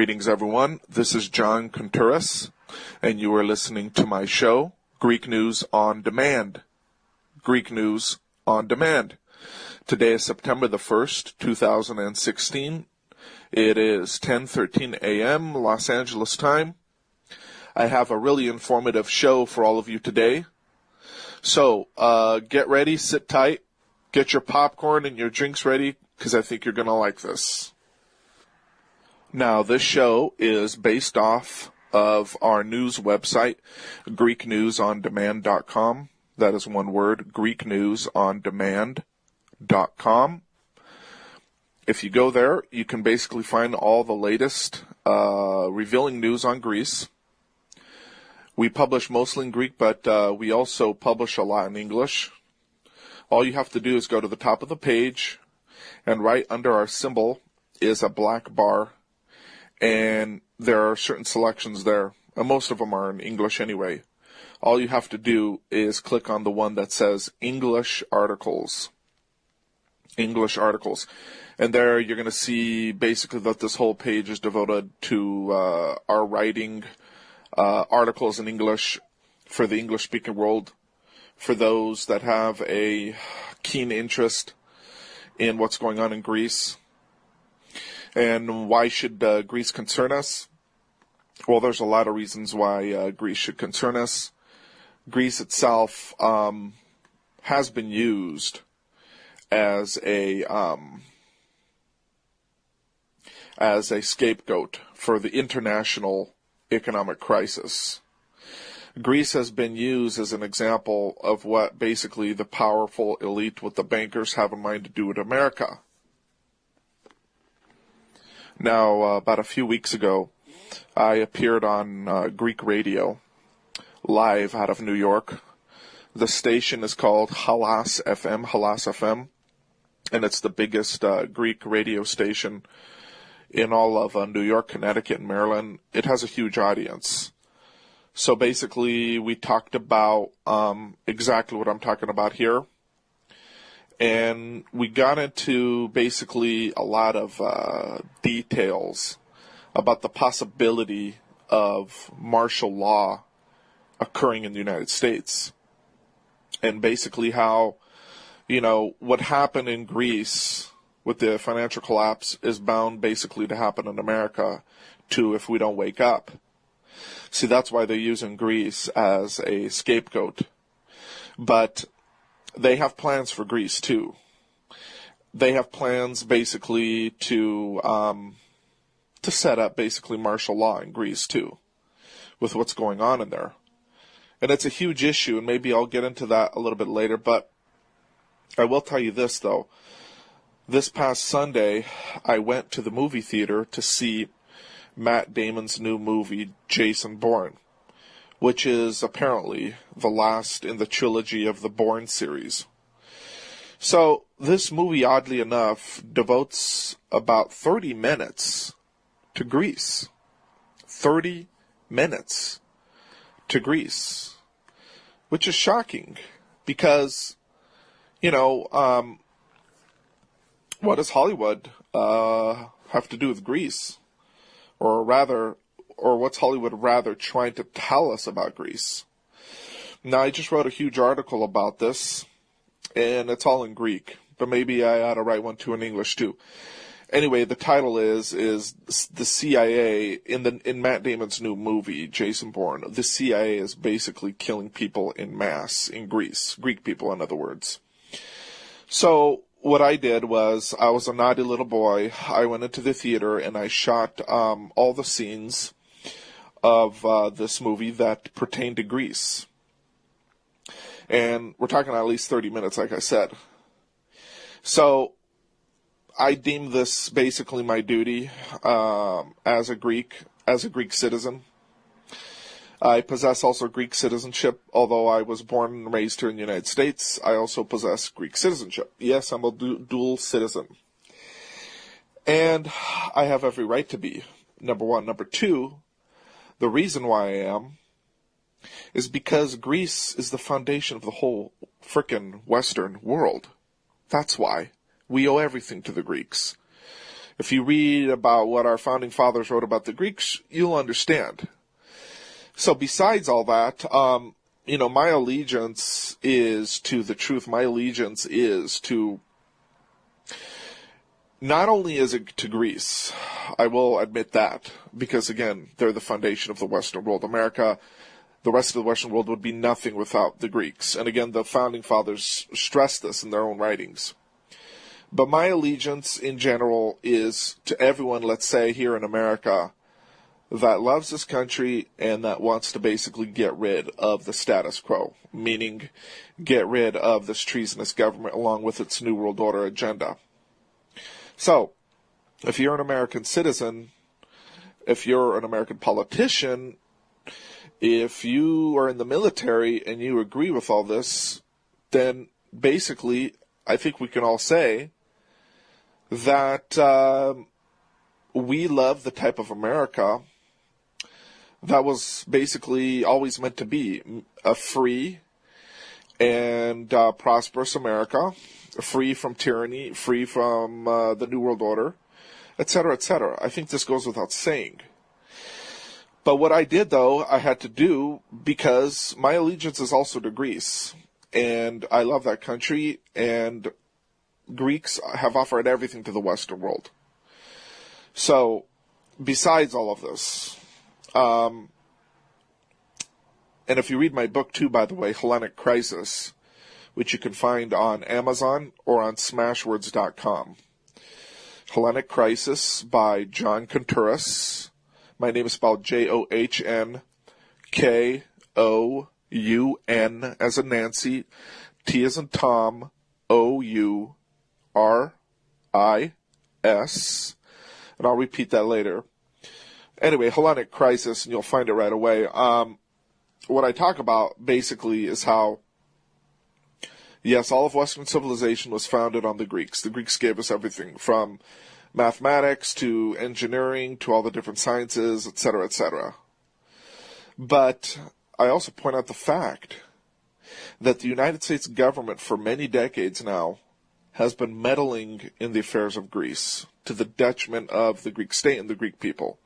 Greetings, everyone. This is John Contreras, and you are listening to my show, Greek News on Demand. Greek News on Demand. Today is September the 1st, 2016. It is 10:13 a.m. Los Angeles time. I have a really informative show for all of you today. So, get ready, sit tight, get your popcorn and your drinks ready, because I think you're going to like this. Now, this show is based off of our news website, GreekNewsOnDemand.com. That is one word, GreekNewsOnDemand.com. If you go there, you can basically find all the latest revealing news on Greece. We publish mostly in Greek, but we also publish a lot in English. All you have to do is go to the top of the page, and right under our symbol is a black bar. And there are certain selections there, and most of them are in English anyway. All you have to do is click on the one that says English Articles. English Articles. And there you're going to see basically that this whole page is devoted to our writing articles in English for the English-speaking world, for those that have a keen interest in what's going on in Greece. And why should Greece concern us? Well, there's a lot of reasons why Greece should concern us. Greece itself has been used as a scapegoat for the international economic crisis. Greece has been used as an example of what basically the powerful elite with the bankers have in mind to do with America. Now, about a few weeks ago, I appeared on Greek radio, live out of New York. The station is called Halas FM, and it's the biggest Greek radio station in all of New York, Connecticut, and Maryland. It has a huge audience. So basically, we talked about exactly what I'm talking about here. And we got into basically a lot of details about the possibility of martial law occurring in the United States. And basically how, what happened in Greece with the financial collapse is bound basically to happen in America too if we don't wake up. See, that's why they're using Greece as a scapegoat. But they have plans for Greece too. They have plans basically to set up basically martial law in Greece too, with what's going on in there. And it's a huge issue, and maybe I'll get into that a little bit later, but I will tell you this though. This past Sunday, I went to the movie theater to see Matt Damon's new movie, Jason Bourne, which is apparently the last in the trilogy of the Bourne series. So this movie, oddly enough, devotes about 30 minutes to Greece. 30 minutes to Greece, which is shocking because, what does Hollywood have to do with Greece? Or what's Hollywood rather trying to tell us about Greece? Now, I just wrote a huge article about this, and it's all in Greek, but maybe I ought to write one too in English too. Anyway, the title is the CIA in Matt Damon's new movie, Jason Bourne. The CIA is basically killing people in mass in Greece, Greek people, in other words. So what I did was, I was a naughty little boy. I went into the theater and I shot all the scenes of this movie that pertain to Greece. And we're talking at least 30 minutes, like I said. So I deem this basically my duty as a Greek citizen. I possess also Greek citizenship. Although I was born and raised here in the United States, I also possess Greek citizenship. Yes, I'm a dual citizen. And I have every right to be, number one. Number two, the reason why I am is because Greece is the foundation of the whole frickin' Western world. That's why. We owe everything to the Greeks. If you read about what our founding fathers wrote about the Greeks, you'll understand. So besides all that, my allegiance is to the truth. My allegiance is to, not only is it to Greece, I will admit that, because again, they're the foundation of the Western world. America, the rest of the Western world would be nothing without the Greeks. And again, the founding fathers stressed this in their own writings. But my allegiance in general is to everyone, let's say here in America, that loves this country and that wants to basically get rid of the status quo, meaning get rid of this treasonous government along with its New World Order agenda. So, if you're an American citizen, if you're an American politician, if you are in the military and you agree with all this, then basically I think we can all say that we love the type of America that was basically always meant to be a free and prosperous America, free from tyranny, free from the New World Order, etc., etc. I think this goes without saying. But what I did, though, I had to do because my allegiance is also to Greece, and I love that country, and Greeks have offered everything to the Western world. So, besides all of this, and if you read my book too, by the way, Hellenic Crisis, which you can find on Amazon or on Smashwords.com. Hellenic Crisis by John Kontouris. My name is spelled John Koun as in Nancy, T as in Tom, OURIS, and I'll repeat that later. Anyway, Hellenic Crisis, and you'll find it right away. What I talk about basically is how, yes, all of Western civilization was founded on the Greeks. The Greeks gave us everything from mathematics to engineering to all the different sciences, etc., etc. But I also point out the fact that the United States government for many decades now has been meddling in the affairs of Greece to the detriment of the Greek state and the Greek people.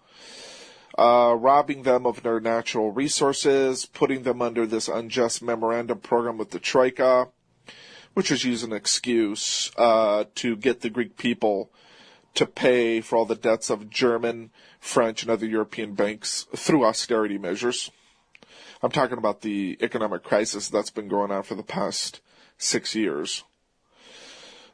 Robbing them of their natural resources, putting them under this unjust memorandum program with the Troika, which was used as an excuse to get the Greek people to pay for all the debts of German, French, and other European banks through austerity measures. I'm talking about the economic crisis that's been going on for the past 6 years.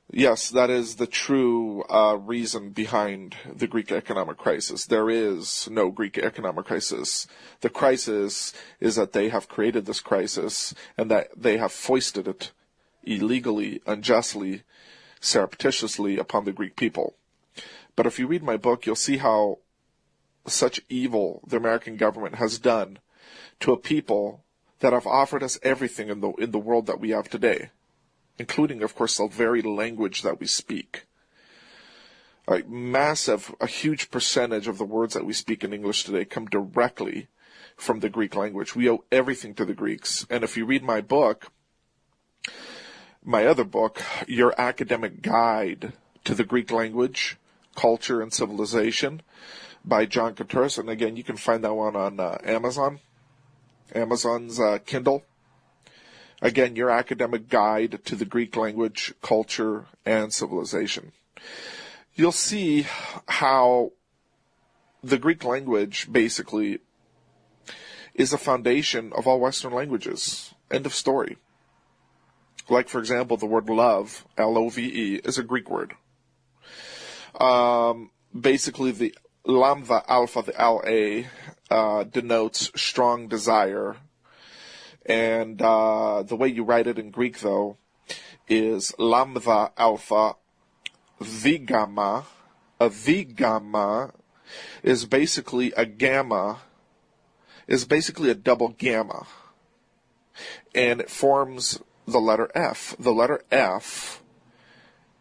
Yes, that is the true reason behind the Greek economic crisis. There is no Greek economic crisis. The crisis is that they have created this crisis and that they have foisted it illegally, unjustly, surreptitiously upon the Greek people. But if you read my book, you'll see how such evil the American government has done to a people that have offered us everything in the world that we have today, including, of course, the very language that we speak. A huge percentage of the words that we speak in English today come directly from the Greek language. We owe everything to the Greeks. And if you read my book, my other book, Your Academic Guide to the Greek Language, Culture, and Civilization, by John Kontouris, and again, you can find that one on Amazon's Kindle. Again, Your Academic Guide to the Greek Language, Culture, and Civilization. You'll see how the Greek language basically is the foundation of all Western languages. End of story. Like, for example, the word love, L-O-V-E, is a Greek word. Basically, the lambda alpha, the L-A, denotes strong desire. And the way you write it in Greek, though, is lambda alpha, the gamma. A the gamma is basically a gamma, is basically a double gamma. And it forms the letter F. The letter F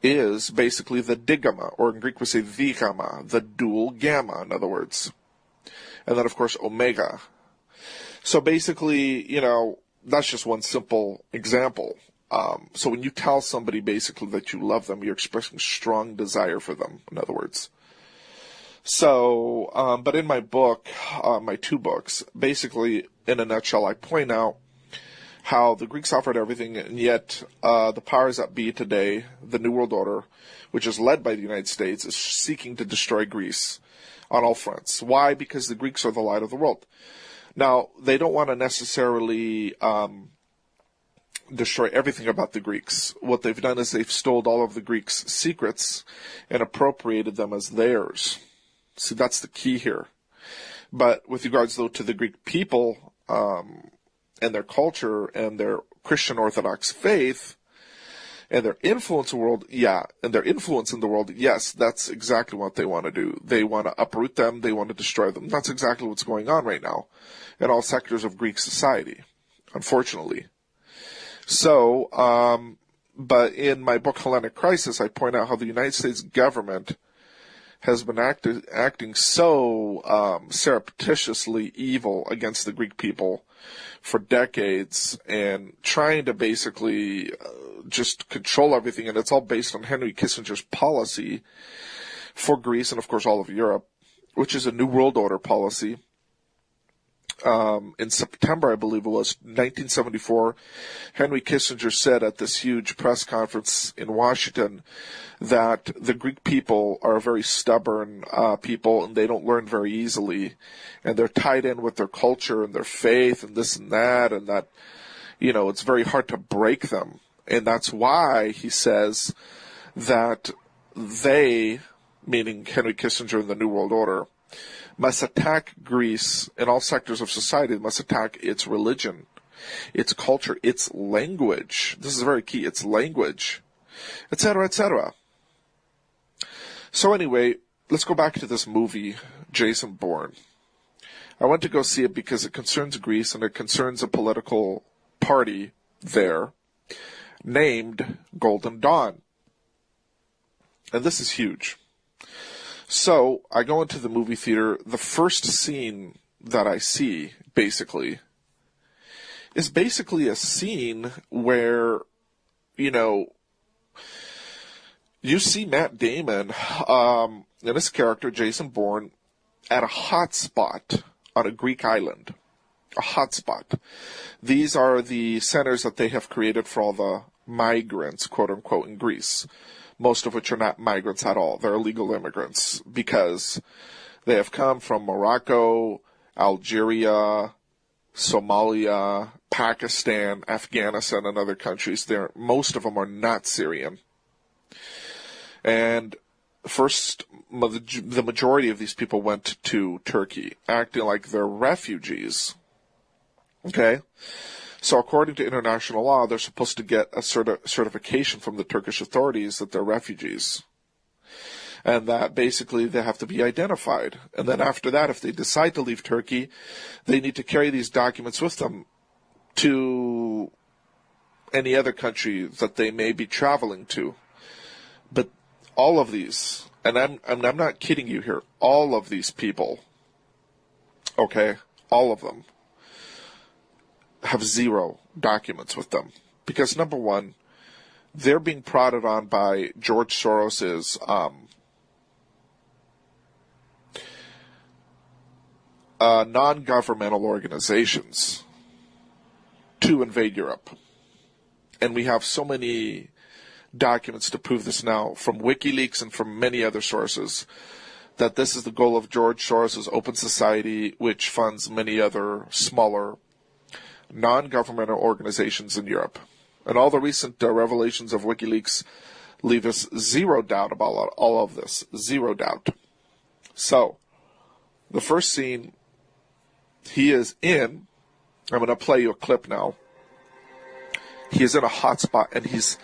is basically the digamma, or in Greek we say the gamma, the dual gamma, in other words. And then, of course, omega. So basically, that's just one simple example. So when you tell somebody basically that you love them, you're expressing strong desire for them, in other words. So, but in my book, my two books, basically, in a nutshell, I point out how the Greeks offered everything, and yet the powers that be today, the New World Order, which is led by the United States, is seeking to destroy Greece on all fronts. Why? Because the Greeks are the light of the world. Now, they don't want to necessarily destroy everything about the Greeks. What they've done is they've stolen all of the Greeks' secrets and appropriated them as theirs. See, that's the key here. But with regards, though, to the Greek people, and their culture and their Christian Orthodox faith and their influence in the world, yes, that's exactly what they want to do. They want to uproot them. They want to destroy them. That's exactly what's going on right now in all sectors of Greek society, unfortunately. So, but in my book, Hellenic Crisis, I point out how the United States government has been acting so surreptitiously evil against the Greek people for decades and trying to basically just control everything. And it's all based on Henry Kissinger's policy for Greece and, of course, all of Europe, which is a New World Order policy. In September, I believe it was, 1974, Henry Kissinger said at this huge press conference in Washington that the Greek people are a very stubborn people and they don't learn very easily. And they're tied in with their culture and their faith and this and that, it's very hard to break them. And that's why he says that they, meaning Henry Kissinger and the New World Order, must attack Greece in all sectors of society, must attack its religion, its culture, its language. This is very key, its language, etc., etc. So anyway, let's go back to this movie, Jason Bourne. I went to go see it because it concerns Greece and it concerns a political party there named Golden Dawn. And this is huge. So, I go into the movie theater. The first scene that I see, basically, is basically a scene where, you see Matt Damon, and his character, Jason Bourne, at a hot spot on a Greek island. A hot spot. These are the centers that they have created for all the migrants, quote unquote, in Greece. Most of which are not migrants at all. They're illegal immigrants because they have come from Morocco, Algeria, Somalia, Pakistan, Afghanistan, and other countries. Most of them are not Syrian. And first, the majority of these people went to Turkey, acting like they're refugees. Okay? So according to international law, they're supposed to get a certification from the Turkish authorities that they're refugees. And that basically they have to be identified. And then after that, if they decide to leave Turkey, they need to carry these documents with them to any other country that they may be traveling to. But all of these, and I'm not kidding you here, all of these people, okay, all of them, have zero documents with them. Because number one, they're being prodded on by George Soros's non-governmental organizations to invade Europe. And we have so many documents to prove this now from WikiLeaks and from many other sources that this is the goal of George Soros's Open Society, which funds many other smaller non-governmental organizations in Europe. And all the recent revelations of WikiLeaks leave us zero doubt about all of this. Zero doubt. So, the first scene he is in, I'm going to play you a clip now. He is in a hot spot and he's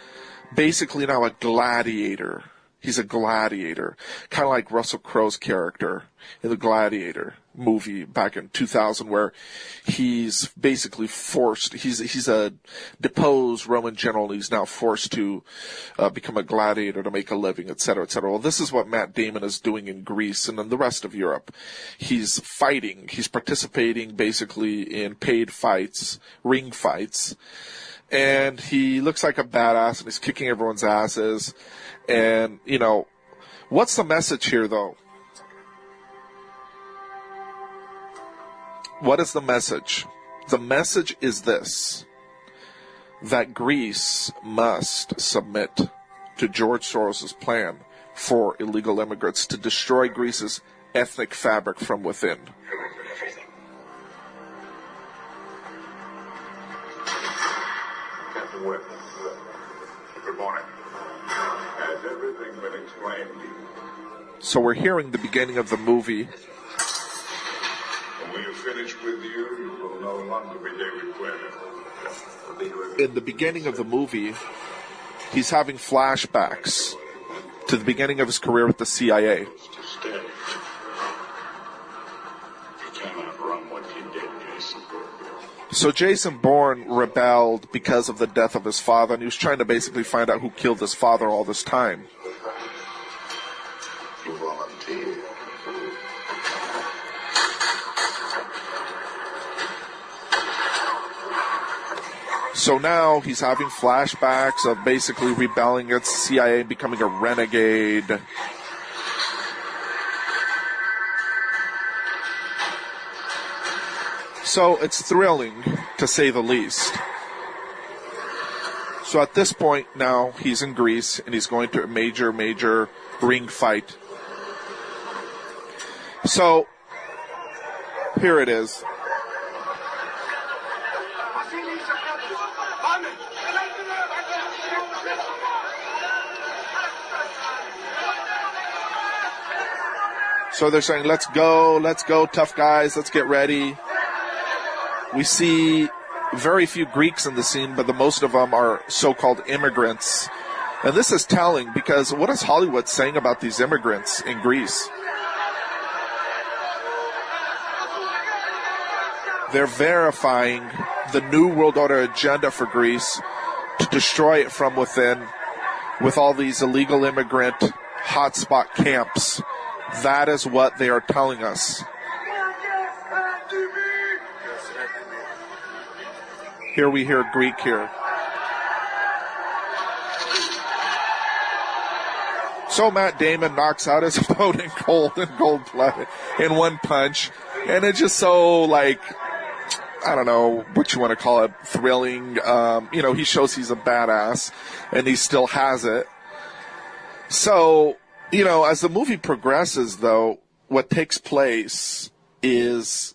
basically now a gladiator. He's a gladiator. Kind of like Russell Crowe's character in the Gladiator movie back in 2000, where he's basically forced, he's a deposed Roman general and he's now forced to become a gladiator to make a living, etc., etc. Well, this is what Matt Damon is doing in Greece and in the rest of Europe. He's fighting, he's participating basically in paid fights, ring fights, and he looks like a badass and he's kicking everyone's asses. And, what's the message here, though? What is the message? The message is this: that Greece must submit to George Soros' plan for illegal immigrants to destroy Greece's ethnic fabric from within. Captain Webb, good morning. Has everything been explained to you? So we're hearing the beginning of the movie. When we are finished with you, you will no longer be David Quinn. In the beginning of the movie, he's having flashbacks to the beginning of his career with the CIA. To stay. You cannot run what you did, Jason. So Jason Bourne rebelled because of the death of his father, and he was trying to basically find out who killed his father all this time. You volunteered. So now he's having flashbacks of basically rebelling against the CIA and becoming a renegade. So it's thrilling, to say the least. So at this point now, he's in Greece, and he's going to a major ring fight. So, here it is. So they're saying, let's go, tough guys, let's get ready. We see very few Greeks in the scene, but the most of them are so-called immigrants. And this is telling, because what is Hollywood saying about these immigrants in Greece? They're verifying the New World Order agenda for Greece to destroy it from within with all these illegal immigrant hotspot camps. That is what they are telling us. Here we hear Greek here. So Matt Damon knocks out his opponent cold-blooded in one punch. And it's just so, like, I don't know what you want to call it, thrilling. He shows he's a badass, and he still has it. So, as the movie progresses, though, what takes place is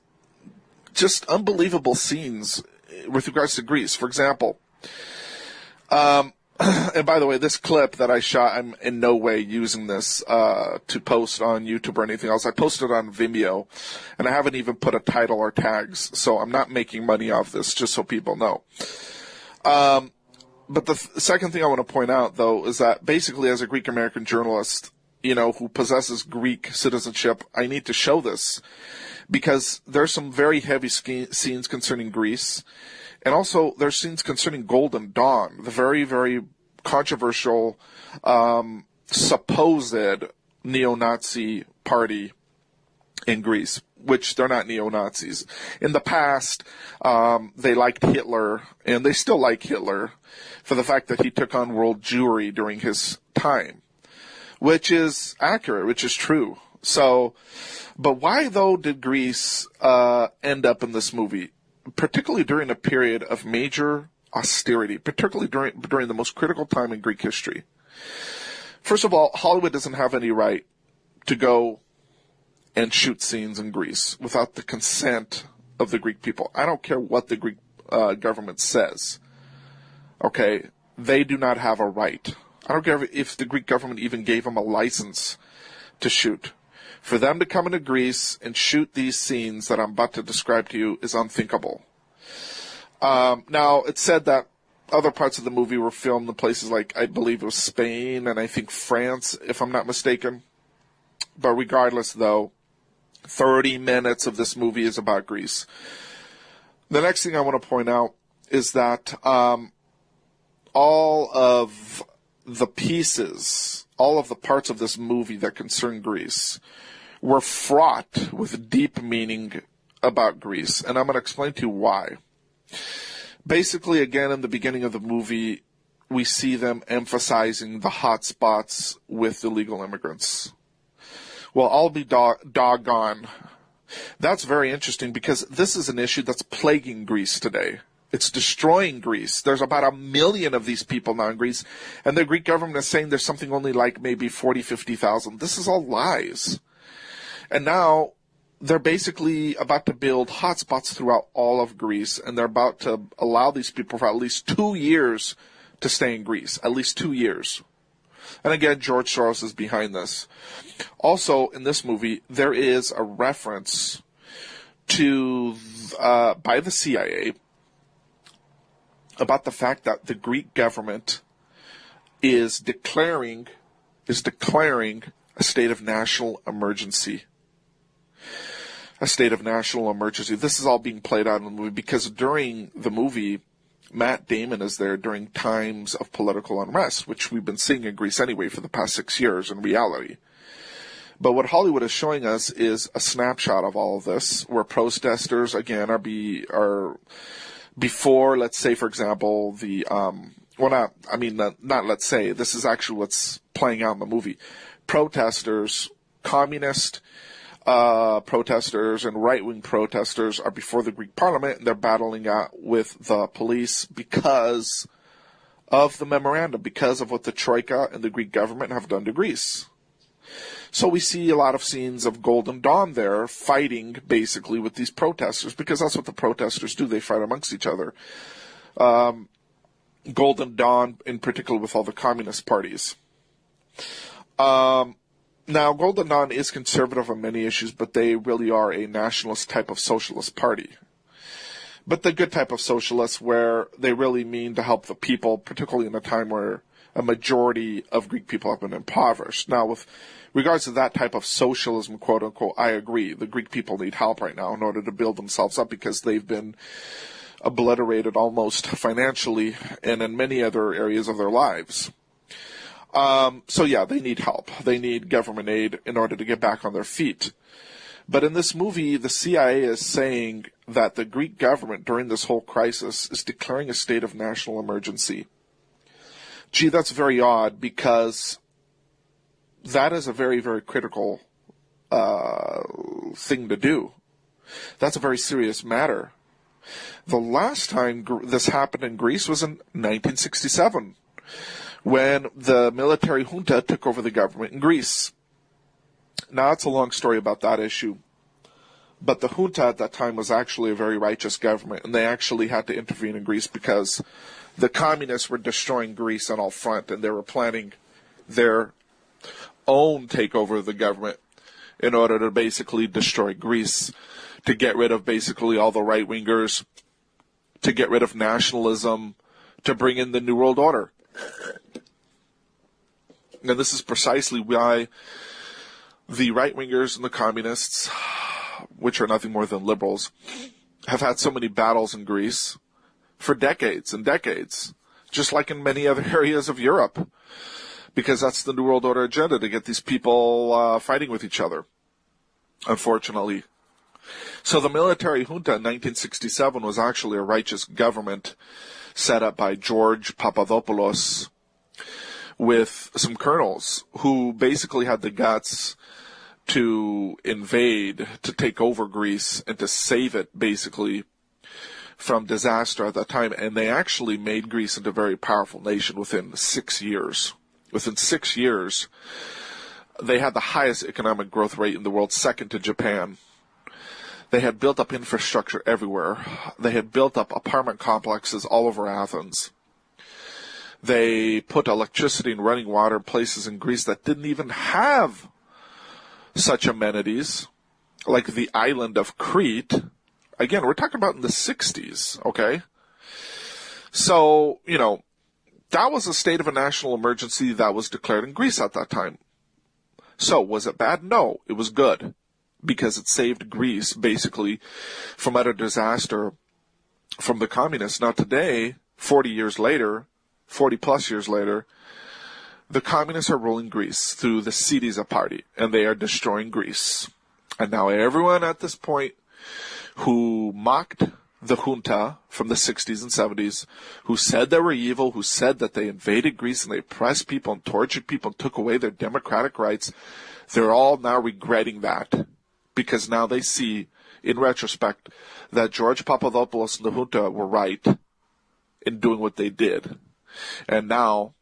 just unbelievable scenes with regards to Greece. For example, and by the way, this clip that I shot, I'm in no way using this to post on YouTube or anything else. I posted it on Vimeo, and I haven't even put a title or tags, so I'm not making money off this, just so people know. But the second thing I want to point out, though, is that basically as a Greek-American journalist, who possesses Greek citizenship, I need to show this because there's some very heavy scenes concerning Greece. And also there's scenes concerning Golden Dawn, the very, very controversial, supposed neo-Nazi party in Greece, which they're not neo-Nazis. In the past, they liked Hitler, and they still like Hitler for the fact that he took on world Jewry during his time, which is accurate, which is true. So, but why, though, did Greece end up in this movie, particularly during a period of major austerity, particularly during the most critical time in Greek history? First of all, Hollywood doesn't have any right to go and shoot scenes in Greece without the consent of the Greek people. I don't care what the Greek government says. Okay? They do not have a right. I don't care if the Greek government even gave them a license to shoot. For them to come into Greece and shoot these scenes that I'm about to describe to you is unthinkable. Now, it's said that other parts of the movie were filmed in places like, I believe it was Spain and I think France, if I'm not mistaken. But regardless, though, 30 minutes of this movie is about Greece. The next thing I want to point out is that all of the pieces, all of the parts of this movie that concern Greece were fraught with deep meaning about Greece. And I'm going to explain to you why. Basically, again, in the beginning of the movie, we see them emphasizing the hot spots with illegal immigrants. Well, I'll be doggone That's very interesting because this is an issue that's plaguing Greece today. It's destroying Greece. There's about 1 million of these people now in Greece, and the Greek government is saying there's something only like maybe 40, 50,000. This is all lies. And now they're basically about to build hotspots throughout all of Greece, and they're about to allow these people for at least 2 years to stay in Greece, at least 2 years. And again, George Soros is behind this. Also, in this movie, there is a reference to, by the CIA, about the fact that the Greek government is declaring a state of national emergency. A state of national emergency. This is all being played out in the movie because during the movie, Matt Damon is there during times of political unrest, which we've been seeing in Greece anyway for the past 6 years in reality. But what Hollywood is showing us is a snapshot of all of this, where protesters, again, are before, let's say, for example, not let's say, this is actually what's playing out in the movie. Protesters, communist protesters and right-wing protesters are before the Greek parliament, and they're battling out with the police because of the memorandum, because of what the Troika and the Greek government have done to Greece. So we see a lot of scenes of Golden Dawn there fighting basically with these protesters, because that's what the protesters do. They fight amongst each other. Golden Dawn in particular with all the communist parties. Now, Golden Dawn is conservative on many issues, but they really are a nationalist type of socialist party. But the good type of socialists where they really mean to help the people, particularly in a time where a majority of Greek people have been impoverished. Now, with regards to that type of socialism, quote unquote, I agree. The Greek people need help right now in order to build themselves up because they've been obliterated almost financially and in many other areas of their lives. So yeah, they need help. They need government aid in order to get back on their feet. But in this movie, the CIA is saying that the Greek government during this whole crisis is declaring a state of national emergency. Gee, that's very odd because that is a very, very critical thing to do. That's a very serious matter. The last time this happened in Greece was in 1967. When the military junta took over the government in Greece. Now, it's a long story about that issue. But the junta at that time was actually a very righteous government, and they actually had to intervene in Greece because the communists were destroying Greece on all fronts, and they were planning their own takeover of the government in order to basically destroy Greece, to get rid of basically all the right-wingers, to get rid of nationalism, to bring in the New World Order. And this is precisely why the right-wingers and the communists, which are nothing more than liberals, have had so many battles in Greece for decades and decades, just like in many other areas of Europe, because that's the New World Order agenda, to get these people fighting with each other, unfortunately. So the military junta in 1967 was actually a righteous government set up by George Papadopoulos with some colonels who basically had the guts to invade, to take over Greece, and to save it basically from disaster at that time. And they actually made Greece into a very powerful nation within 6 years. Within 6 years, they had the highest economic growth rate in the world, second to Japan. They had built up infrastructure everywhere. They had built up apartment complexes all over Athens. They put electricity and running water in places in Greece that didn't even have such amenities, like the island of Crete. Again, we're talking about in the 60s, okay? So, that was a state of a national emergency that was declared in Greece at that time. So, was it bad? No, it was good, because it saved Greece, basically, from utter disaster from the communists. Now, today, 40 plus years later, the communists are ruling Greece through the Syriza party, and they are destroying Greece. And now everyone at this point who mocked the junta from the 60s and 70s, who said they were evil, who said that they invaded Greece and they oppressed people and tortured people and took away their democratic rights, they're all now regretting that. because now they see, in retrospect, that George Papadopoulos and the junta were right in doing what they did. And now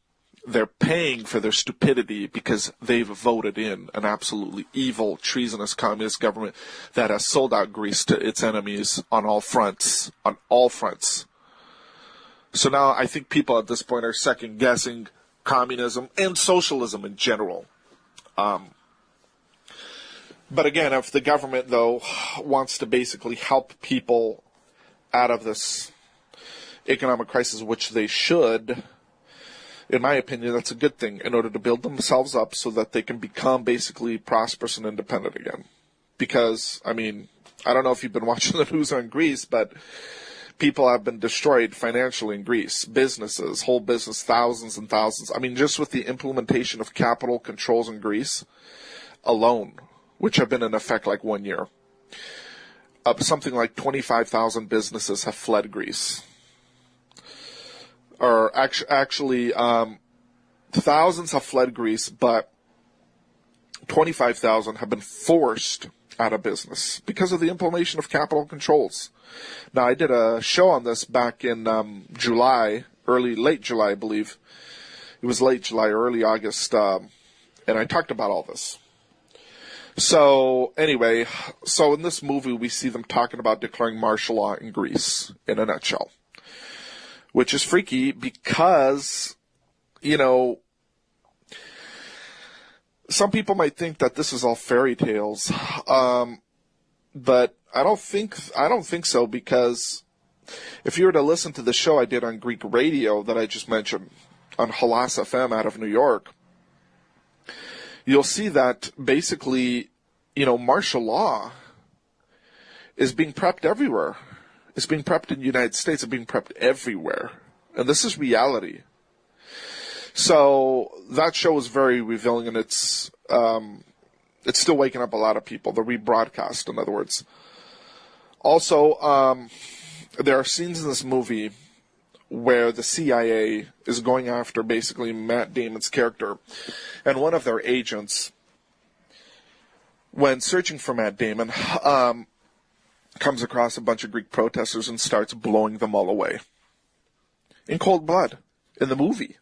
they're paying for their stupidity because they've voted in an absolutely evil, treasonous communist government that has sold out Greece to its enemies on all fronts. On all fronts. So now I think people at this point are second-guessing communism and socialism in general. But again, if the government, though, wants to basically help people out of this economic crisis, which they should, in my opinion, that's a good thing in order to build themselves up so that they can become basically prosperous and independent again. Because, I mean, I don't know if you've been watching the news on Greece, but people have been destroyed financially in Greece. Businesses, whole business, thousands and thousands. I mean, just with the implementation of capital controls in Greece alone, which have been in effect like 1 year, something like 25,000 businesses have fled Greece. Or actually, thousands have fled Greece, but 25,000 have been forced out of business because of the implementation of capital controls. Now, I did a show on this back in late July, I believe. It was late July, early August, and I talked about all this. So, anyway, in this movie, we see them talking about declaring martial law in Greece, in a nutshell. Which is freaky because, you know, some people might think that this is all fairy tales, but I don't think so, because if you were to listen to the show I did on Greek radio that I just mentioned on Halas FM out of New York, you'll see that basically, you know, martial law is being prepped everywhere. It's being prepped in the United States. It's being prepped everywhere. And this is reality. So that show was very revealing, and it's still waking up a lot of people. The rebroadcast, in other words. Also, there are scenes in this movie where the CIA is going after basically Matt Damon's character, and one of their agents, when searching for Matt Damon, comes across a bunch of Greek protesters and starts blowing them all away. In cold blood. In the movie.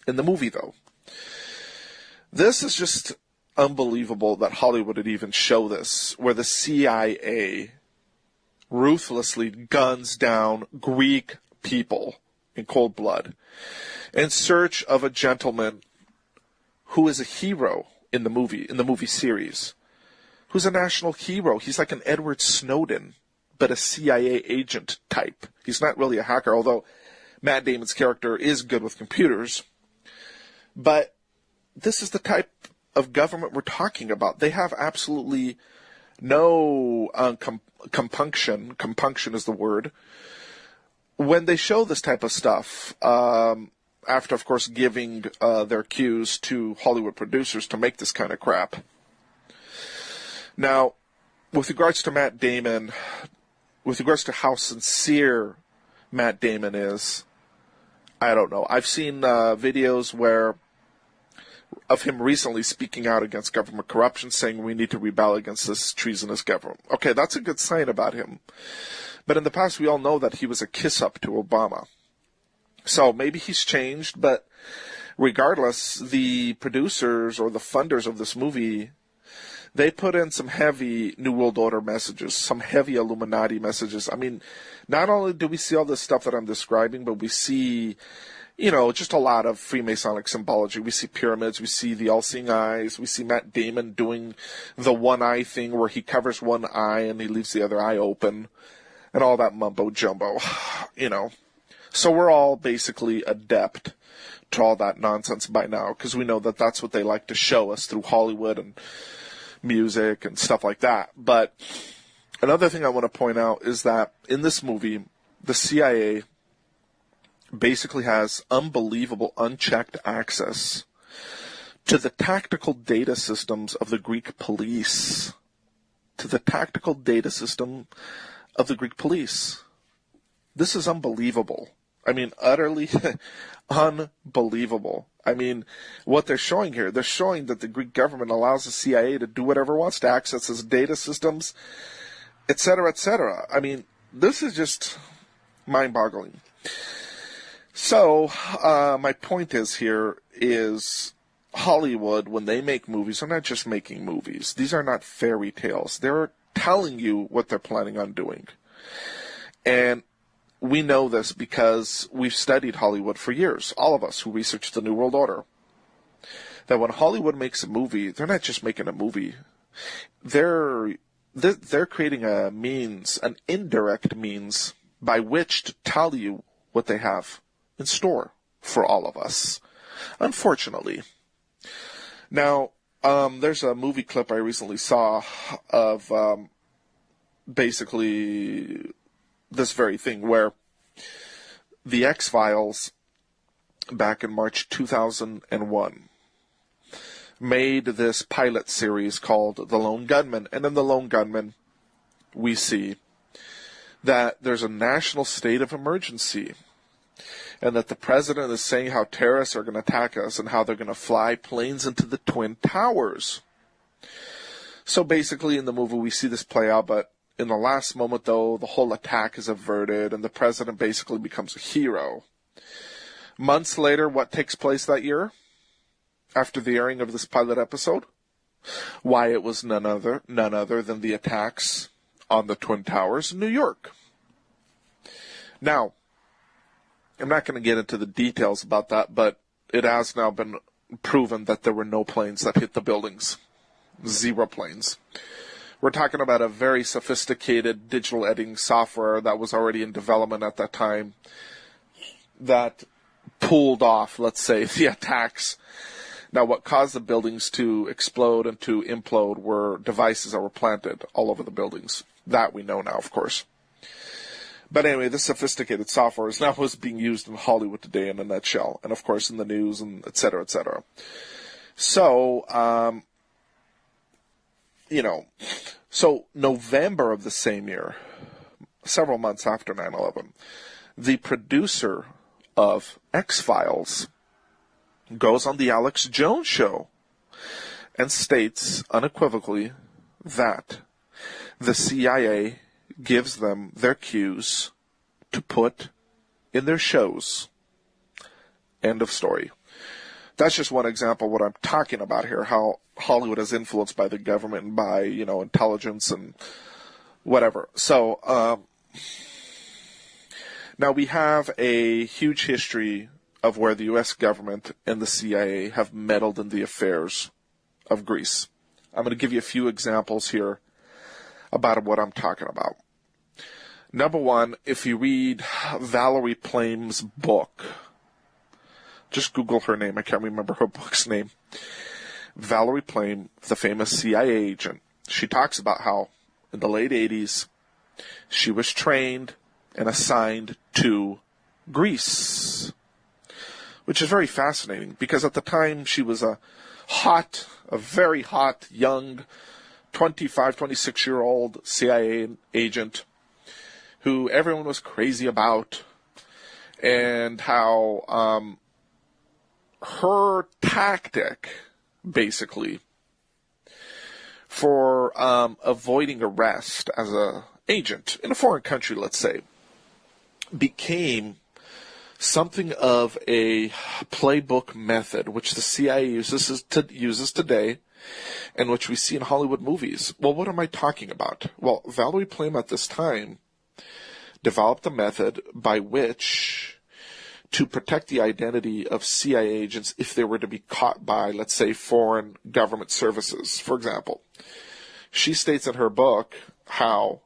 In the movie, though. This is just unbelievable that Hollywood would even show this, where the CIA ruthlessly guns down Greek people in cold blood in search of a gentleman who is a hero in the movie series. Who's a national hero. He's like an Edward Snowden, but a CIA agent type. He's not really a hacker, although Matt Damon's character is good with computers. But this is the type of government we're talking about. They have absolutely no compunction. Compunction is the word. When they show this type of stuff, after, of course, giving their cues to Hollywood producers to make this kind of crap. Now, with regards to Matt Damon, with regards to how sincere Matt Damon is, I don't know. I've seen videos of him recently speaking out against government corruption, saying we need to rebel against this treasonous government. Okay, that's a good sign about him. But in the past, we all know that he was a kiss-up to Obama. So maybe he's changed, but regardless, the producers or the funders of this movie, they put in some heavy New World Order messages, some heavy Illuminati messages. I mean, not only do we see all this stuff that I'm describing, but we see, you know, just a lot of Freemasonic symbology. We see pyramids, we see the all-seeing eyes, we see Matt Damon doing the one-eye thing where he covers one eye and he leaves the other eye open, and all that mumbo-jumbo, you know. So we're all basically adept to all that nonsense by now, because we know that that's what they like to show us through Hollywood and music and stuff like that. But another thing I want to point out is that in this movie, the CIA basically has unbelievable unchecked access to the tactical data systems of the Greek police. To the tactical data system of the Greek police. This is unbelievable. I mean, utterly unbelievable. I mean, what they're showing here, they're showing that the Greek government allows the CIA to do whatever it wants, to access its data systems, et cetera, et cetera. I mean, this is just mind-boggling. So, my point is Hollywood, when they make movies, they're not just making movies. These are not fairy tales. They're telling you what they're planning on doing. And we know this because we've studied Hollywood for years, all of us who researched the New World Order. That when Hollywood makes a movie, they're not just making a movie. They're creating a means, an indirect means, by which to tell you what they have in store for all of us, unfortunately. Now, there's a movie clip I recently saw of basically this very thing, where the X-Files, back in March 2001, made this pilot series called The Lone Gunmen. And in The Lone Gunmen, we see that there's a national state of emergency, and that the president is saying how terrorists are going to attack us and how they're going to fly planes into the Twin Towers. So basically in the movie we see this play out, but in the last moment, though, the whole attack is averted, and the president basically becomes a hero. Months later, what takes place that year? After the airing of this pilot episode? Why, it was none other than the attacks on the Twin Towers in New York. Now, I'm not going to get into the details about that, but it has now been proven that there were no planes that hit the buildings. 0 planes. We're talking about a very sophisticated digital editing software that was already in development at that time that pulled off, let's say, the attacks. Now, what caused the buildings to explode and to implode were devices that were planted all over the buildings. That we know now, of course. But anyway, this sophisticated software is now what's being used in Hollywood today in a nutshell, and of course in the news, and et cetera, et cetera. So, so November of the same year, several months after 9/11, the producer of X-Files goes on the Alex Jones show and states unequivocally that the CIA gives them their cues to put in their shows. End of story. That's just one example of what I'm talking about here, how Hollywood is influenced by the government and by, intelligence and whatever. So, now we have a huge history of where the U.S. government and the CIA have meddled in the affairs of Greece. I'm going to give you a few examples here about what I'm talking about. Number one, if you read Valerie Plame's book, just Google her name, I can't remember her book's name. Valerie Plame, the famous CIA agent, she talks about how in the late 80s she was trained and assigned to Greece, which is very fascinating because at the time she was a very hot, young, 25, 26-year-old CIA agent who everyone was crazy about, and how her tactic, basically, for avoiding arrest as an agent in a foreign country, let's say, became something of a playbook method, which the CIA uses today, and which we see in Hollywood movies. Well, what am I talking about? Well, Valerie Plame at this time developed a method by which to protect the identity of CIA agents if they were to be caught by, let's say, foreign government services, for example. She states in her book how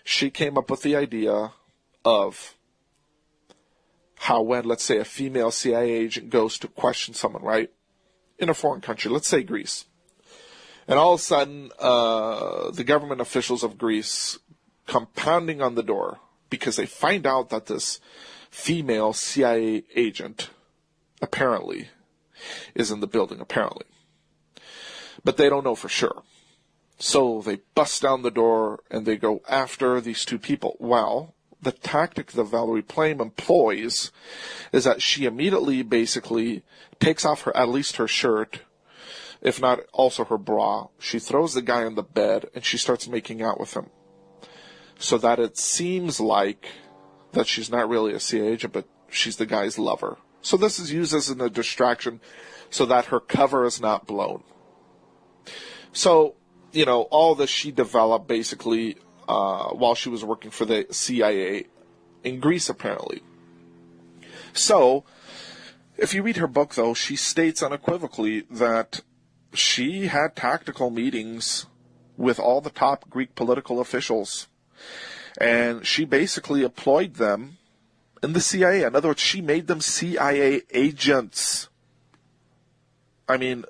she came up with the idea of how when, let's say, a female CIA agent goes to question someone, right, in a foreign country, let's say Greece, and all of a sudden the government officials of Greece come pounding on the door because they find out that this female CIA agent apparently is in the building, apparently. But they don't know for sure. So they bust down the door and they go after these two people. Well, the tactic that Valerie Plame employs is that she immediately basically takes off at least her shirt, if not also her bra. She throws the guy on the bed and she starts making out with him, so that it seems like that she's not really a CIA agent, but she's the guy's lover. So this is used as a distraction so that her cover is not blown. So, all this she developed basically while she was working for the CIA in Greece, apparently. So, if you read her book, though, she states unequivocally that she had tactical meetings with all the top Greek political officials, and she basically employed them in the CIA. In other words, she made them CIA agents. I mean,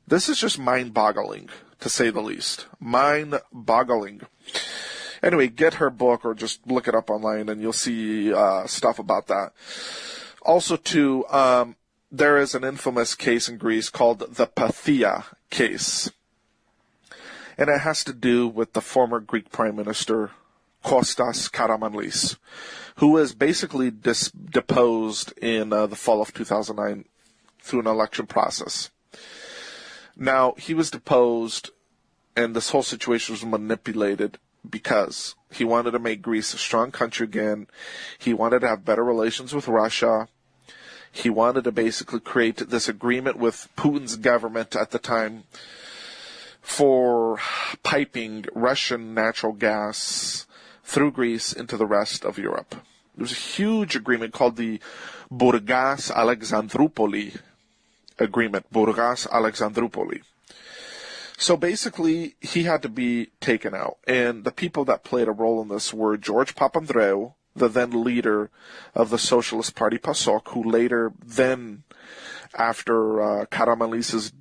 this is just mind-boggling, to say the least. Mind-boggling. Anyway, get her book or just look it up online and you'll see stuff about that. Also, too, there is an infamous case in Greece called the Pathia case. And it has to do with the former Greek Prime Minister, Kostas Karamanlis, who was basically deposed in the fall of 2009 through an election process. Now, he was deposed, and this whole situation was manipulated because he wanted to make Greece a strong country again. He wanted to have better relations with Russia. He wanted to basically create this agreement with Putin's government at the time for piping Russian natural gas through Greece into the rest of Europe. There was a huge agreement called the Bourgas-Alexandroupoli agreement. Bourgas-Alexandroupoli. So basically, he had to be taken out. And the people that played a role in this were George Papandreou, the then leader of the Socialist Party PASOK, who later then, after Karamanlis'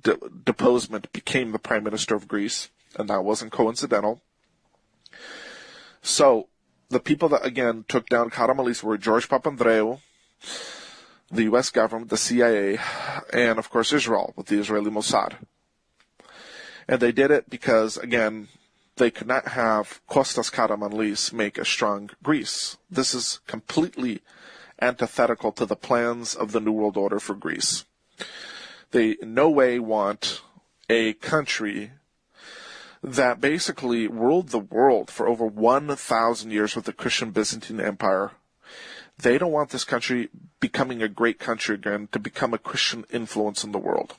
deposement, became the Prime Minister of Greece. And that wasn't coincidental. So, the people that, again, took down Karamanlis were George Papandreou, the U.S. government, the CIA, and, of course, Israel, with the Israeli Mossad. And they did it because, again, they could not have Kostas Karamanlis make a strong Greece. This is completely antithetical to the plans of the New World Order for Greece. They in no way want a country that basically ruled the world for over 1,000 years with the Christian Byzantine Empire. They don't want this country becoming a great country again, to become a Christian influence in the world.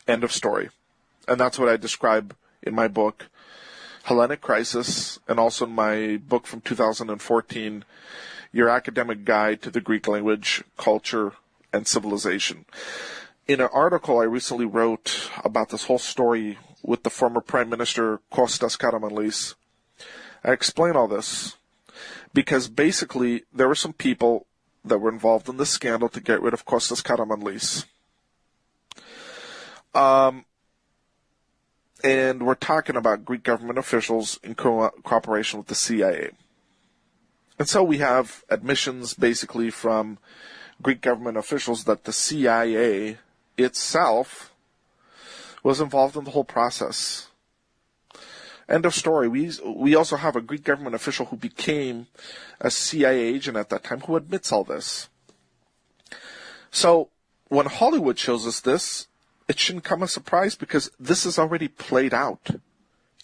End of story. And that's what I describe in my book, Hellenic Crisis, and also in my book from 2014, Your Academic Guide to the Greek Language, Culture, and Civilization. In an article I recently wrote about this whole story with the former Prime Minister Kostas Karamanlis, I explain all this because basically there were some people that were involved in this scandal to get rid of Kostas Karamanlis. And we're talking about Greek government officials in cooperation with the CIA. And so we have admissions basically from Greek government officials that the CIA itself was involved in the whole process. End of story. We also have a Greek government official who became a CIA agent at that time who admits all this. So when Hollywood shows us this, it shouldn't come as a surprise because this is already played out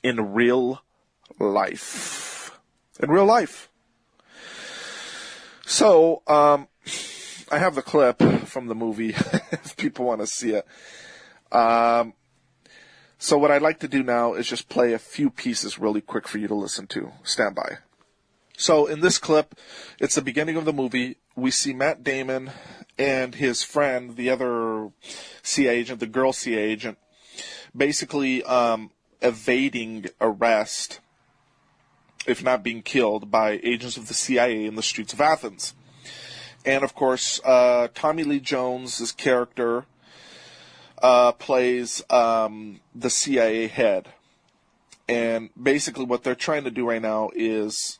in real life. In real life. So, I have the clip from the movie if people want to see it. So what I'd like to do now is just play a few pieces really quick for you to listen to. Stand by. So in this clip, it's the beginning of the movie. We see Matt Damon and his friend, the other CIA agent, the girl CIA agent, basically evading arrest, if not being killed, by agents of the CIA in the streets of Athens. And, of course, Tommy Lee Jones' character plays the CIA head. And basically what they're trying to do right now is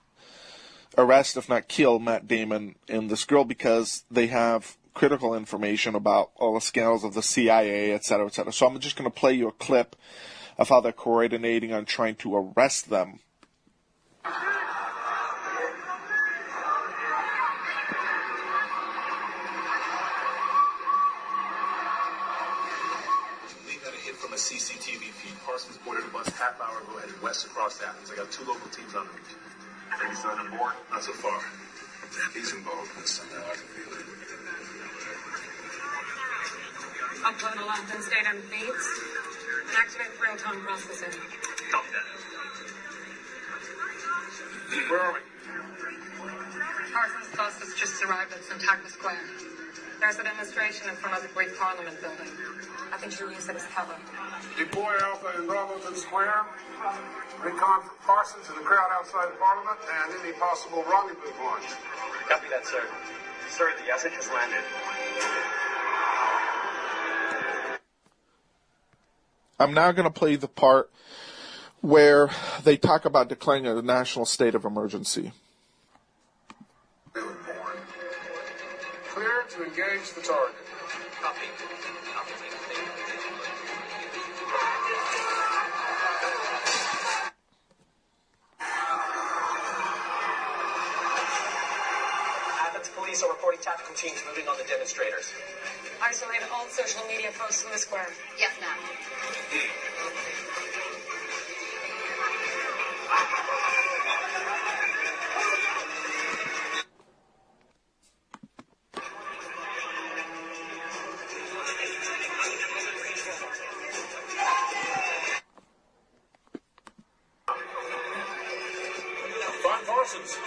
arrest, if not kill, Matt Damon and this girl because they have critical information about all the scandals of the CIA, etc., etc. So I'm just going to play you a clip of how they're coordinating on trying to arrest them. Parsons boarded a bus half hour ago headed west across Athens. I got 2 local teams on the route. Any sign on board? Not so far. If he's involved in this somehow, I can feel it. Upload London State and feeds. Activate real-time processing. Copy that. Where are we? Parsons bus has just arrived at Syntagma Square. There's a demonstration in front of the Greek Parliament building. I think you'll use it as cover. Deploy Alpha and Bravo to the square. Recon for Parsons and the crowd outside the Parliament and any possible rendezvous points. Copy that, sir. Sir, the Yasit has landed. I'm now going to play the part where they talk about declaring a national state of emergency. Clear to engage the target. Copy. Athens police are reporting tactical teams moving on the demonstrators. Isolate all social media posts from the square. Yes, ma'am. Find Parsons.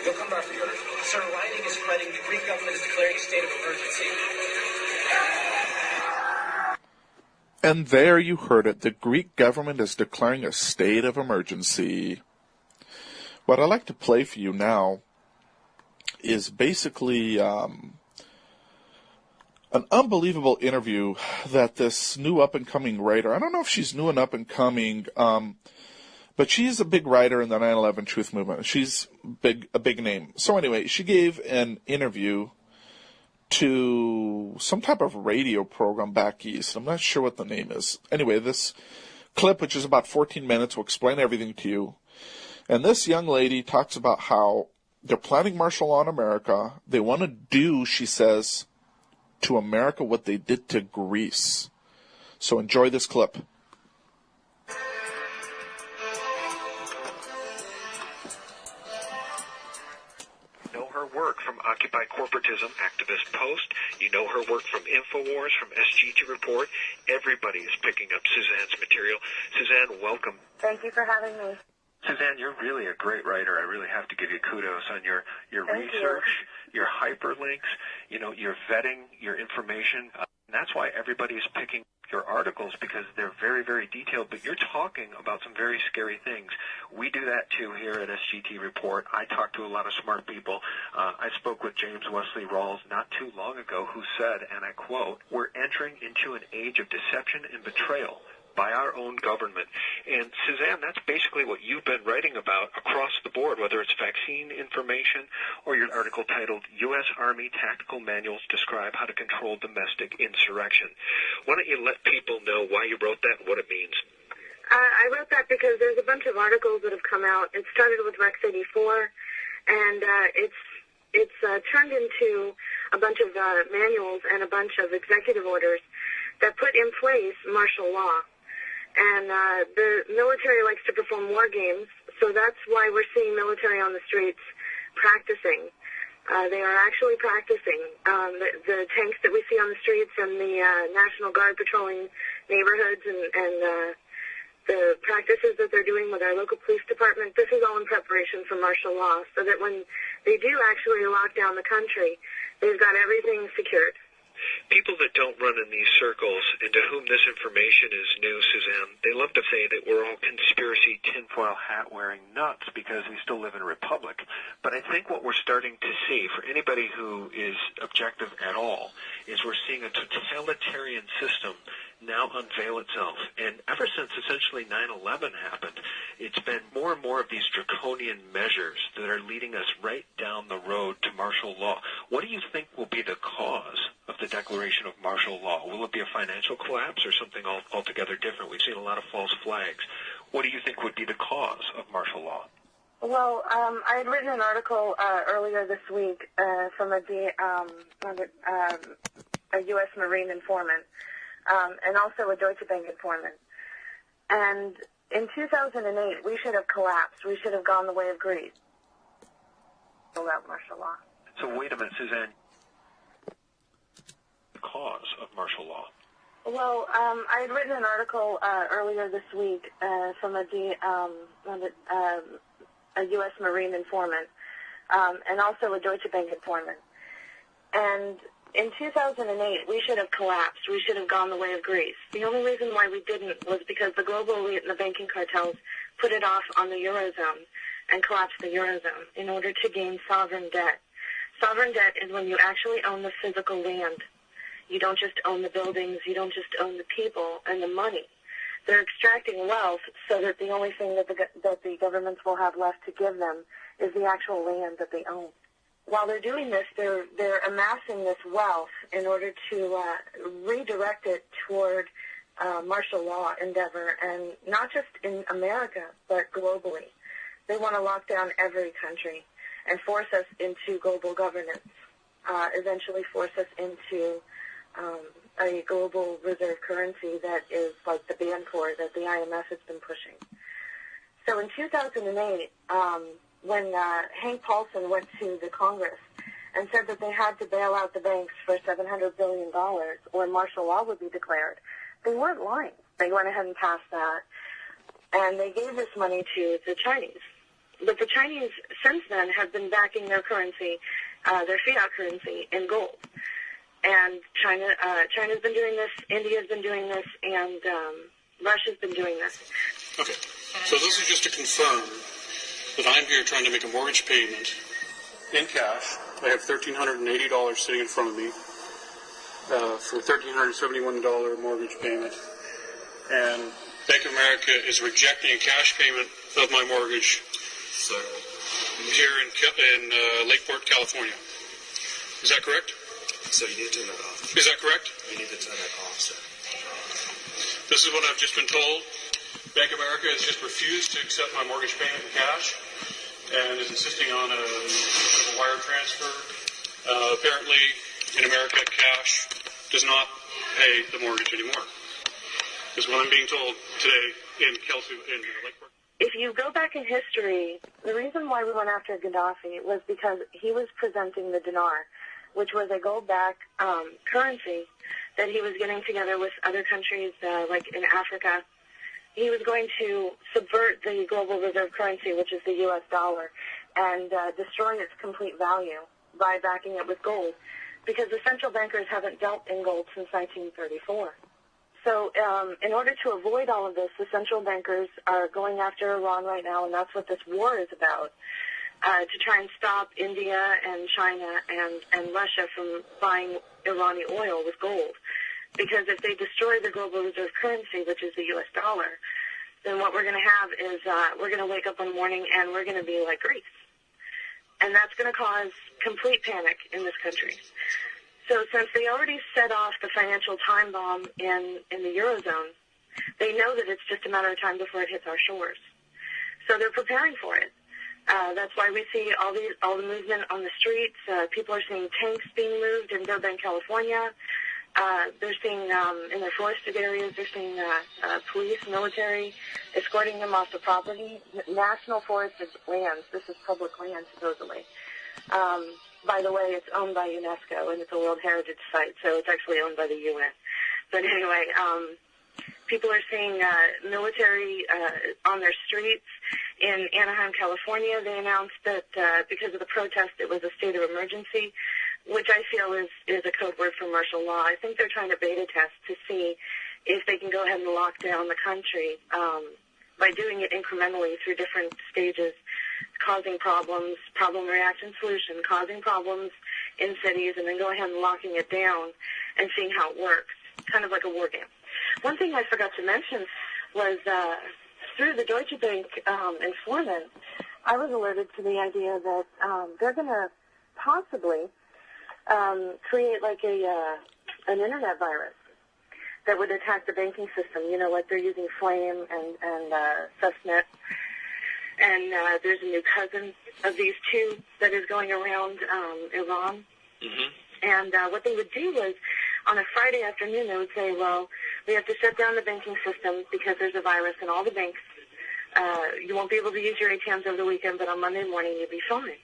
You'll come back together. Sir, rioting is spreading. The Greek government is declaring a state of emergency. And there you heard it. The Greek government is declaring a state of emergency. What I'd like to play for you now is basically an unbelievable interview that this new up-and-coming writer, I don't know if she's new and up-and-coming, but she's a big writer in the 9/11 Truth Movement. She's a big name. So anyway, she gave an interview to some type of radio program back east. I'm not sure what the name is. Anyway, this clip, which is about 14 minutes, will explain everything to you. And this young lady talks about how they're planning martial law in America. They want to do, she says, to America what they did to Greece. So enjoy this clip. Work from Occupy Corporatism, Activist Post. You know her work from InfoWars, from SGT Report. Everybody is picking up Suzanne's material. Suzanne, welcome. Thank you for having me. Suzanne, you're really a great writer. I really have to give you kudos on your research, your hyperlinks, your vetting, your information. And that's why everybody is picking your articles, because they're very, very detailed, but you're talking about some very scary things. We do that too here at SGT Report. I talk to a lot of smart people. I spoke with James Wesley Rawls not too long ago, who said, and I quote, "We're entering into an age of deception and betrayal by our own government." And Suzanne, that's basically what you've been writing about across the board, whether it's vaccine information or your article titled U.S. Army Tactical Manuals Describe How to Control Domestic Insurrection. Why don't you let people know why you wrote that and what it means? I wrote that because there's a bunch of articles that have come out. It started with Rex 84, and it's turned into a bunch of manuals and a bunch of executive orders that put in place martial law. And the military likes to perform war games, so that's why we're seeing military on the streets practicing. They are actually practicing. The tanks that we see on the streets and the National Guard patrolling neighborhoods and the practices that they're doing with our local police department, this is all in preparation for martial law, so that when they do actually lock down the country, they've got everything secured. People that don't run in these circles and to whom this information is new, Suzanne, they love to say that we're all conspiracy tinfoil hat wearing nuts because we still live in a republic. But I think what we're starting to see, for anybody who is objective at all, is we're seeing a totalitarian system now unveil itself. And ever since essentially 9/11 happened, it's been more and more of these draconian measures that are leading us right down the road to martial law. What do you think will be the cause of the declaration of martial law? Will it be a financial collapse or something altogether different? We've seen a lot of false flags. What do you think would be the cause of martial law? Well, I had written an article earlier this week from a U.S. Marine informant and also a Deutsche Bank informant. And in 2008, we should have collapsed. We should have gone the way of Greece. About martial law. So wait a minute, Suzanne. The cause of martial law. Well, I had written an article earlier this week from a U.S. Marine informant and also a Deutsche Bank informant. And in 2008, we should have collapsed. We should have gone the way of Greece. The only reason why we didn't was because the global elite and the banking cartels put it off on the Eurozone and collapsed the Eurozone in order to gain sovereign debt. Sovereign debt is when you actually own the physical land. You don't just own the buildings. You don't just own the people and the money. They're extracting wealth so that the only thing that the governments will have left to give them is the actual land that they own. While they're doing this, they're amassing this wealth in order to redirect it toward martial law endeavor, and not just in America, but globally. They want to lock down every country and force us into global governance, eventually force us into a global reserve currency that is like the Bancor that the IMF has been pushing. So in 2008, when Hank Paulson went to the Congress and said that they had to bail out the banks for $700 billion or martial law would be declared, they weren't lying. They went ahead and passed that, and they gave this money to the Chinese. But the Chinese, since then, have been backing their currency, their fiat currency, in gold. And China's been doing this, India's been doing this, and Russia's been doing this. Okay, so this is just to confirm that I'm here trying to make a mortgage payment in cash. I have $1,380 sitting in front of me for a $1,371 mortgage payment. And Bank of America is rejecting a cash payment of my mortgage here in Lakeport, California. Is that correct? So you need to turn that off. Is that correct? You need to turn that off, sir. This is what I've just been told. Bank of America has just refused to accept my mortgage payment in cash and is insisting on a wire transfer. Apparently, in America, cash does not pay the mortgage anymore. Is what I'm being told today in Lakeport. If you go back in history, the reason why we went after Gaddafi was because he was presenting the dinar, which was a gold-backed currency that he was getting together with other countries, like in Africa. He was going to subvert the global reserve currency, which is the U.S. dollar, and destroy its complete value by backing it with gold, because the central bankers haven't dealt in gold since 1934. So in order to avoid all of this, the central bankers are going after Iran right now, and that's what this war is about, to try and stop India and China and Russia from buying Iranian oil with gold. Because if they destroy the global reserve currency, which is the U.S. dollar, then what we're going to have is we're going to wake up one morning and we're going to be like Greece. And that's going to cause complete panic in this country. So since they already set off the financial time bomb in the Eurozone, they know that it's just a matter of time before it hits our shores. So they're preparing for it. That's why we see all the movement on the streets. People are seeing tanks being moved in Burbank, California. They're seeing, in their forested areas, they're seeing police, military, escorting them off the property. National forested lands. This is public land, supposedly. By the way, it's owned by UNESCO, and it's a World Heritage Site, so it's actually owned by the UN. But anyway, people are seeing military on their streets. In Anaheim, California, they announced that because of the protest, it was a state of emergency, which I feel is a code word for martial law. I think they're trying to beta test to see if they can go ahead and lock down the country by doing it incrementally through different stages, causing problems, problem, reaction, solution, causing problems in cities, and then go ahead and locking it down and seeing how it works, kind of like a war game. One thing I forgot to mention was through the Deutsche Bank informant, I was alerted to the idea that they're going to possibly create like an internet virus that would attack the banking system, you know, like they're using Flame and Stuxnet. And there's a new cousin of these two that is going around Iran. Mm-hmm. And what they would do was, on a Friday afternoon, they would say, well, We have to shut down the banking system because there's a virus in all the banks. You won't be able to use your ATMs over the weekend, but on Monday morning you'll be fine.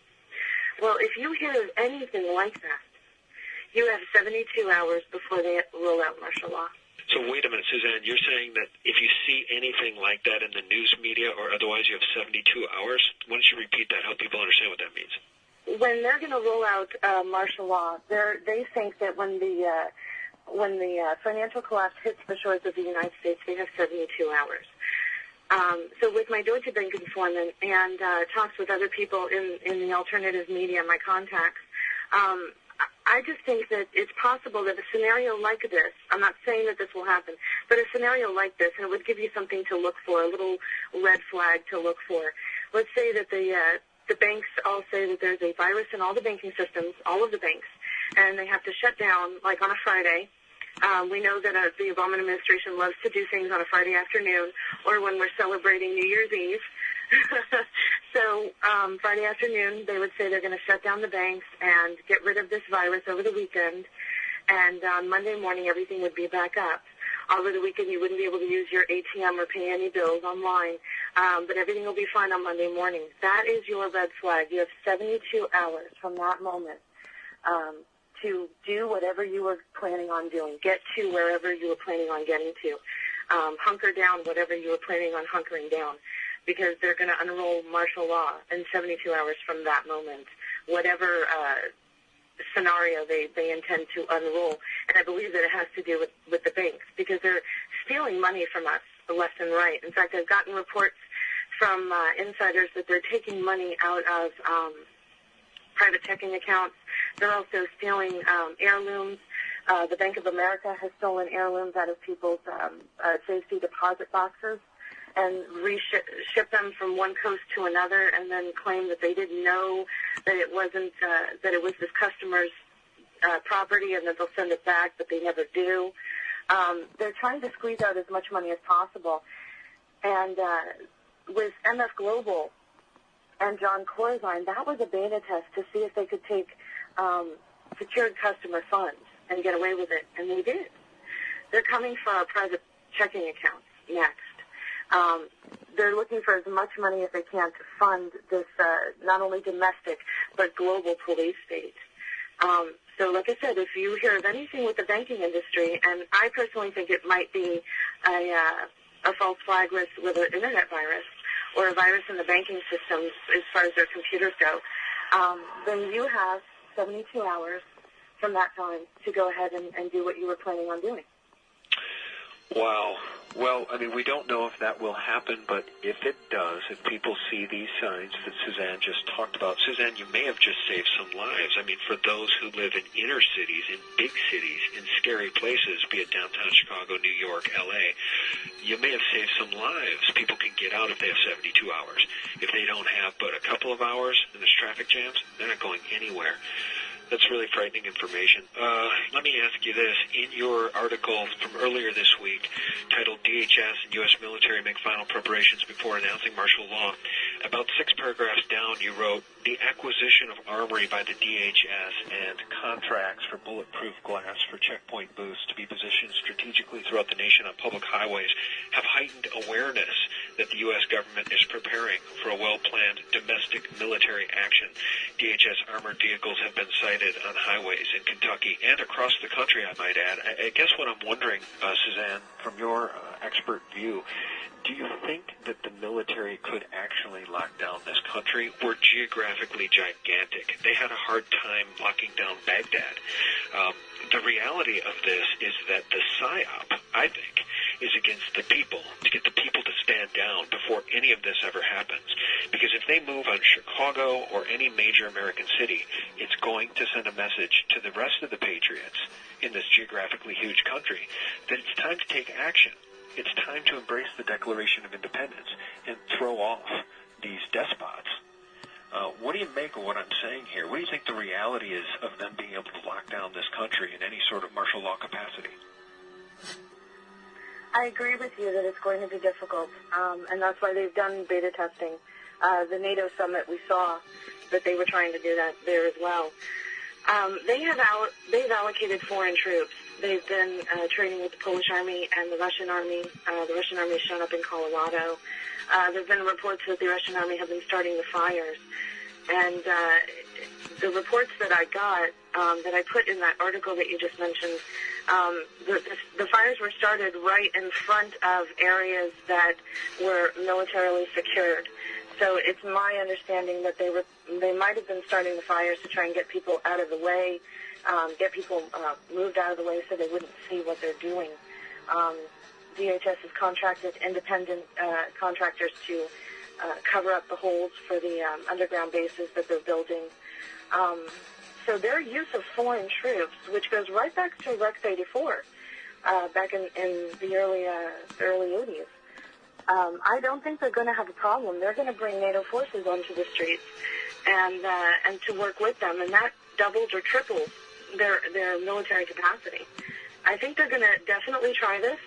Well, if you hear of anything like that, you have 72 hours before they roll out martial law. So wait a minute, Suzanne, you're saying that if you see anything like that in the news media or otherwise you have 72 hours? Why don't you repeat that, help people understand what that means? When they're going to roll out martial law, they think that when the financial collapse hits the shores of the United States, they have 72 hours. So with my Deutsche Bank informant and talks with other people in the alternative media, my contacts, I just think that it's possible that a scenario like this, I'm not saying that this will happen, but a scenario like this, and it would give you something to look for, a little red flag to look for. Let's say that the banks all say that there's a virus in all the banking systems, all of the banks, and they have to shut down, like on a Friday. We know that the Obama administration loves to do things on a Friday afternoon or when we're celebrating New Year's Eve. So Friday afternoon, they would say they're going to shut down the banks and get rid of this virus over the weekend. And on Monday morning, everything would be back up. Over the weekend, you wouldn't be able to use your ATM or pay any bills online, but everything will be fine on Monday morning. That is your red flag. You have 72 hours from that moment to do whatever you were planning on doing, get to wherever you were planning on getting to, hunker down whatever you were planning on hunkering down, because they're going to unroll martial law in 72 hours from that moment, whatever scenario they intend to unroll. And I believe that it has to do with the banks, because they're stealing money from us left and right. In fact, I've gotten reports from insiders that they're taking money out of private checking accounts. They're also stealing heirlooms. The Bank of America has stolen heirlooms out of people's safety deposit boxes and ship them from one coast to another, and then claim that they didn't know that it wasn't that it was this customer's property, and that they'll send it back, but they never do. They're trying to squeeze out as much money as possible. And with MF Global and John Corzine, that was a beta test to see if they could take secured customer funds and get away with it, and they did. They're coming for our private checking accounts next. They're looking for as much money as they can to fund this not only domestic but global police state. So like I said, if you hear of anything with the banking industry, and I personally think it might be a false flag with an internet virus or a virus in the banking systems as far as their computers go, then you have 72 hours from that time to go ahead and do what you were planning on doing. Wow. Well, I mean, we don't know if that will happen, but if it does, if people see these signs that Suzanne just talked about, Suzanne, you may have just saved some lives. I mean, for those who live in inner cities, in big cities, in scary places, be it downtown Chicago, New York, L.A., you may have saved some lives. People can get out if they have 72 hours. If they don't have but a couple of hours and there's traffic jams, they're not going anywhere. That's really frightening information. Let me ask you this. In your article from earlier this week, titled DHS and U.S. Military Make Final Preparations Before Announcing Martial Law, about 6 paragraphs down you wrote, the acquisition of armory by the DHS and contracts for bulletproof glass for checkpoint booths to be positioned strategically throughout the nation on public highways have heightened awareness that the U.S. government is preparing for a well-planned domestic military action. DHS armored vehicles have been sighted on highways in Kentucky and across the country, I might add. I guess what I'm wondering, Suzanne, from your expert view, do you think that the military could actually lock down this country? We're geographically gigantic. They had a hard time locking down Baghdad. The reality of this is that the PSYOP, I think, is against the people, to get the people to stand down before any of this ever happens. Because if they move on Chicago or any major American city, it's going to send a message to the rest of the patriots in this geographically huge country that it's time to take action. It's time to embrace the Declaration of Independence and throw off these despots. What do you make of what I'm saying here? What do you think the reality is of them being able to lock down this country in any sort of martial law capacity? I agree with you that it's going to be difficult, and that's why they've done beta testing. The NATO summit, we saw that they were trying to do that there as well. They've allocated foreign troops They've been training with the Polish Army and the Russian Army. The Russian Army has shown up in Colorado. There have been reports that the Russian Army have been starting the fires. And the reports that I got, that I put in that article that you just mentioned, the fires were started right in front of areas that were militarily secured. So it's my understanding that they might have been starting the fires to try and get people out of the way, get people moved out of the way so they wouldn't see what they're doing. DHS has contracted independent contractors to cover up the holes for the underground bases that they're building. So their use of foreign troops, which goes right back to Rex 84, back in the early 80s, I don't think they're going to have a problem. They're going to bring NATO forces onto the streets and to work with them, and that doubles or triples their military capacity. I think they're going to definitely try this.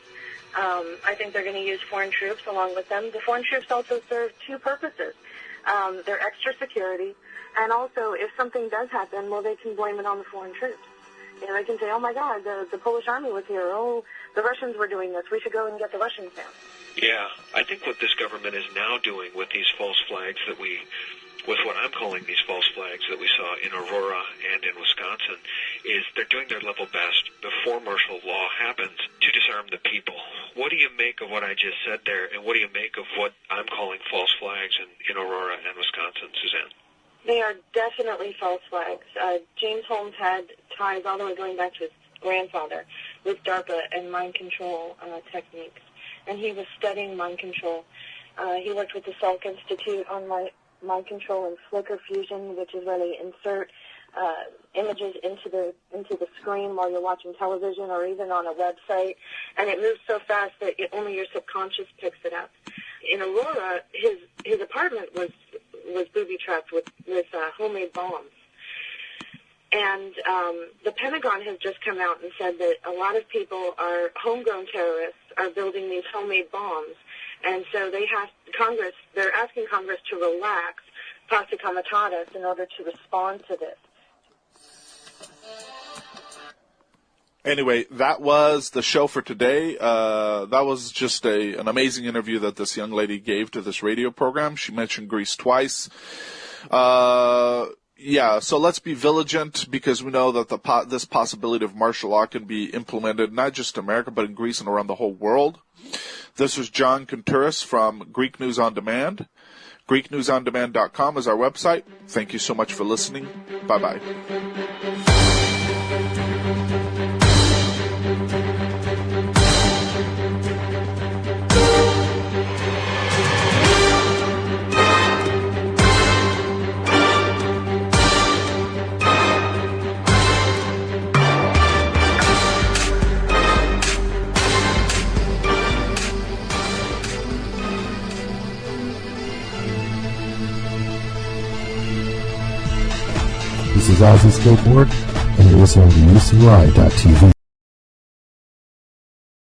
I think they're going to use foreign troops along with them. The foreign troops also serve two purposes. They're extra security, and also if something does happen, well, they can blame it on the foreign troops. You know, they can say, oh, my God, the Polish Army was here. Oh, the Russians were doing this. We should go and get the Russians down. Yeah, I think what this government is now doing with these false flags with what I'm calling these false flags that we saw in Aurora and in Wisconsin, is they're doing their level best before martial law happens to disarm the people. What do you make of what I just said there, and what do you make of what I'm calling false flags in Aurora and Wisconsin, Suzanne? They are definitely false flags. James Holmes had ties all the way going back to his grandfather with DARPA and mind control techniques, and he was studying mind control. He worked with the Salk Institute on mind control and flicker fusion, which is where they insert images into the screen while you're watching television or even on a website, and it moves so fast that only your subconscious picks it up. In Aurora, his apartment was booby-trapped with homemade bombs. And the Pentagon has just come out and said that a lot of people are homegrown terrorists, are building these homemade bombs. And so they're asking Congress to relax Pacta Comitatus in order to respond to this. Anyway, that was the show for today. That was just an amazing interview that this young lady gave to this radio program. She mentioned Greece twice. So let's be vigilant, because we know that this possibility of martial law can be implemented not just in America, but in Greece and around the whole world. This was John Contouris from Greek News on Demand. GreekNewsOnDemand.com is our website. Thank you so much for listening. Bye-bye. This is Ozzy Skateboard, and you're listening to UCY.TV.